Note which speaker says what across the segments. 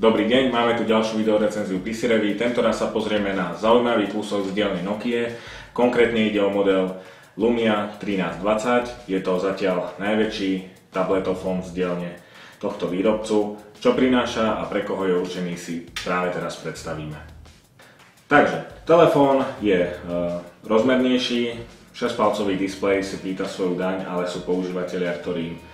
Speaker 1: Dobrý deň, máme tu ďalšiu videorecenziu PC Review. Tentoraz sa pozrieme na zaujímavý kúsok z dielne Nokia. Konkrétne ide o model Lumia 1320. Je to zatiaľ najväčší tabletofón z dielne tohto výrobcu. Čo prináša a pre koho je určený, si práve teraz predstavíme. Takže, telefón je rozmernejší, 6-palcový displej si pýta svoju daň, ale sú používatelia, ktorým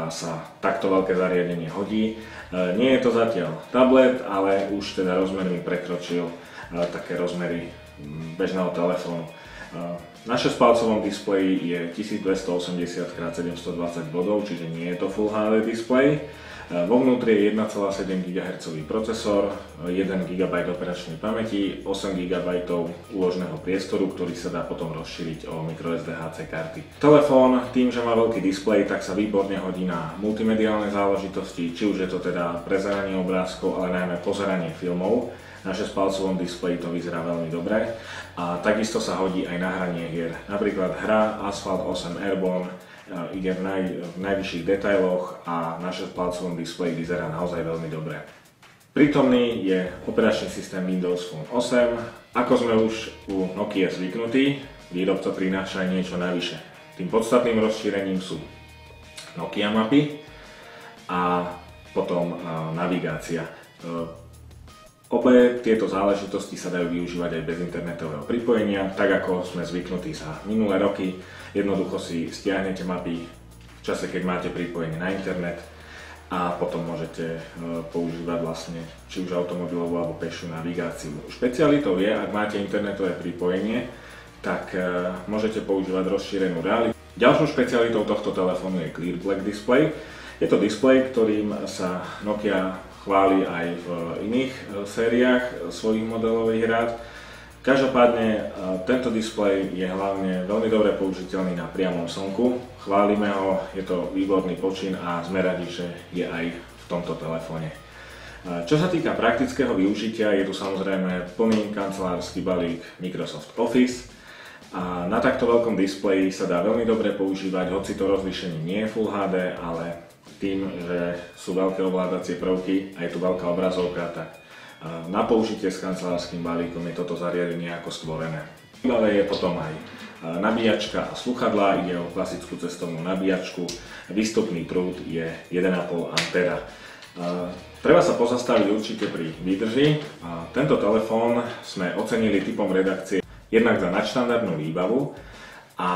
Speaker 1: sa takto veľké zariadenie hodí. Nie je to zatiaľ tablet, ale už teda rozmermi prekročil také rozmery bežného telefónu. Na 6-palcovom displeji je 1280x720 bodov, čiže nie je to Full HD displej. Vo vnútri je 1,7 GHz procesor, 1 GB operačnej pamäti, 8 GB úložného priestoru, ktorý sa dá potom rozšíriť o microSD-HC karty. Telefón tým, že má veľký displej, tak sa výborne hodí na multimediálne záležitosti, či už je to teda prezeranie obrázkov, ale najmä pozeranie filmov. Na 6-palcovom displeji to vyzerá veľmi dobre a takisto sa hodí aj na hranie hier. Napríklad hra Asphalt 8 Airborne ide v najvyšších detailoch a na 6-palcovom displeji vyzerá naozaj veľmi dobre. Prítomný je operačný systém Windows Phone 8. Ako sme už u Nokia zvyknutí, výrobca prináša aj niečo navyše. Tým podstatným rozšírením sú Nokia mapy a potom navigácia. Obe tieto záležitosti sa dajú využívať aj bez internetového pripojenia, tak ako sme zvyknutí za minulé roky. Jednoducho si stiahnete mapy v čase, keď máte pripojenie na internet a potom môžete používať vlastne či už automobilovú alebo pešiu navigáciu. Špecialitou je, ak máte internetové pripojenie, tak môžete používať rozšírenú realitu. Ďalšou špecialitou tohto telefónu je Clear Black Display. Je to displej, ktorým sa Nokia chváli aj v iných sériách svojich modelových rád. Každopádne tento displej je hlavne veľmi dobre použiteľný na priamom slnku. Chválime ho, je to výborný počin a sme radi, že je aj v tomto telefóne. Čo sa týka praktického využitia, je tu samozrejme plný kancelársky balík Microsoft Office. A na takto veľkom displeji sa dá veľmi dobre používať, hoci to rozlíšenie nie je Full HD, ale tým, že sú veľké ovládacie prvky a je tu veľká obrazovka, tak na použitie s kancelárskym balíkom je toto zariadenie ako stvorené. Ďalej je potom aj nabíjačka a sluchadlá, ide o klasickú cestovnú nabíjačku. Výstupný prúd je 1,5 A. Treba sa pozastaviť určite pri výdrži. Tento telefón sme ocenili typom redakcie jednak za nadštandardnú výbavu a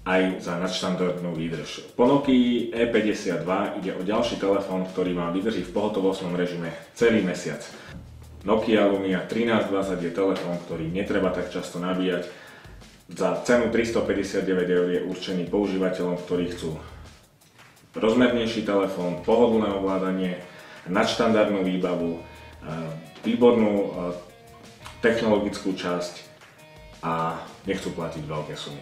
Speaker 1: aj za nadštandardnú výdrž. Po Nokii E52 ide o ďalší telefón, ktorý vám vydrží v pohotovostnom režime celý mesiac. Nokia Lumia 1320 je telefón, ktorý netreba tak často nabíjať. Za cenu 359 € je určený používateľom, ktorí chcú rozmernejší telefón, pohodlné ovládanie, nadštandardnú výbavu, výbornú technologickú časť a nechcú platiť veľké sumy.